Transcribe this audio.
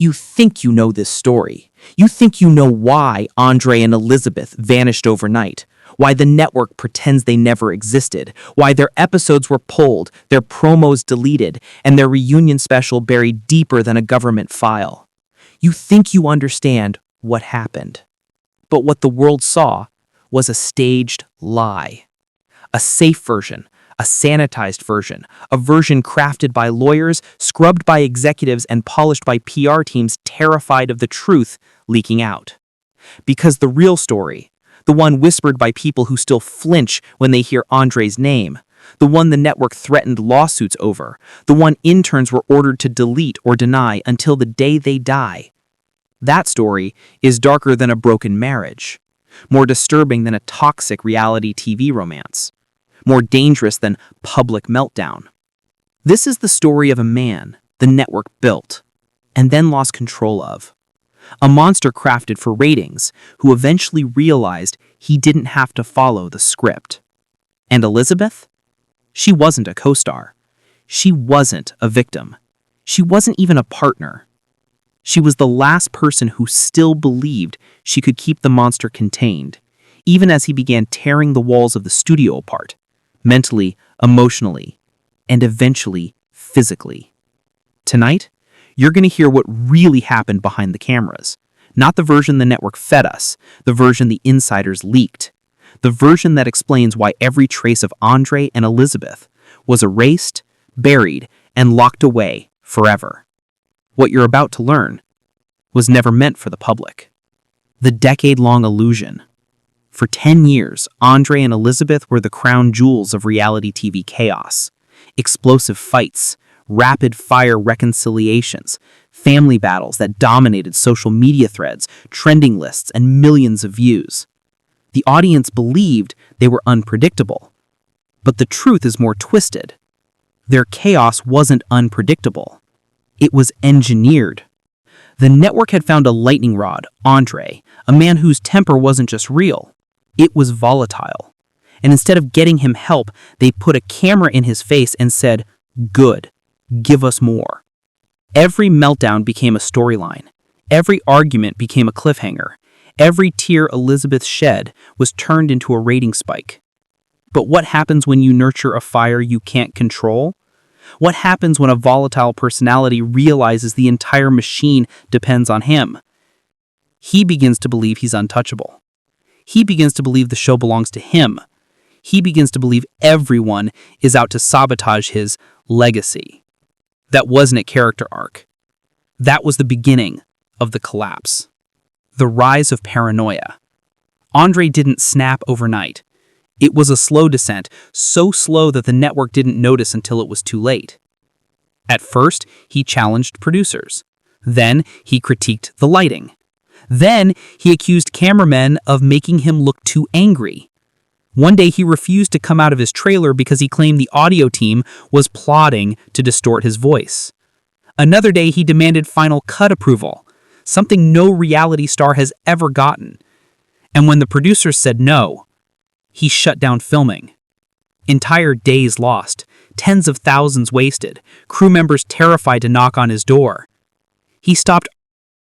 You think you know this story. You think you know why Andrei and Elizabeth vanished overnight, why the network pretends they never existed, why their episodes were pulled, their promos deleted, and their reunion special buried deeper than a government file. You think you understand what happened. But what the world saw was a staged lie. A safe version, a sanitized version, a version crafted by lawyers, scrubbed by executives, and polished by PR teams terrified of the truth leaking out. Because the real story, the one whispered by people who still flinch when they hear Andrei's name, the one the network threatened lawsuits over, the one interns were ordered to delete or deny until the day they die. That story is darker than a broken marriage, more disturbing than a toxic reality TV romance, more dangerous than public meltdown. This is the story of a man the network built and then lost control of. A monster crafted for ratings who eventually realized he didn't have to follow the script. And Elizabeth? She wasn't a co-star. She wasn't a victim. She wasn't even a partner. She was the last person who still believed she could keep the monster contained, even as he began tearing the walls of the studio apart, mentally, emotionally, and eventually physically. Tonight, you're going to hear what really happened behind the cameras. Not the version the network fed us, the version the insiders leaked. The version that explains why every trace of Andrei and Elizabeth was erased, buried, and locked away forever. What you're about to learn was never meant for the public. The decade-long illusion. For 10 years, Andrei and Elizabeth were the crown jewels of reality TV chaos. Explosive fights, rapid-fire reconciliations, family battles that dominated social media threads, trending lists, and millions of views. The audience believed they were unpredictable. But the truth is more twisted. Their chaos wasn't unpredictable. It was engineered. The network had found a lightning rod, Andrei, a man whose temper wasn't just real. It was volatile. And instead of getting him help, they put a camera in his face and said, "Good, give us more." Every meltdown became a storyline. Every argument became a cliffhanger. Every tear Elizabeth shed was turned into a rating spike. But what happens when you nurture a fire you can't control? What happens when a volatile personality realizes the entire machine depends on him? He begins to believe he's untouchable. He begins to believe the show belongs to him. He begins to believe everyone is out to sabotage his legacy. That wasn't a character arc. That was the beginning of the collapse. The rise of paranoia. Andrei didn't snap overnight. It was a slow descent, so slow that the network didn't notice until it was too late. At first, he challenged producers. Then, he critiqued the lighting. Then, he accused cameramen of making him look too angry. One day, he refused to come out of his trailer because he claimed the audio team was plotting to distort his voice. Another day, he demanded final cut approval, something no reality star has ever gotten. And when the producers said no, he shut down filming. Entire days lost, tens of thousands wasted, crew members terrified to knock on his door. He stopped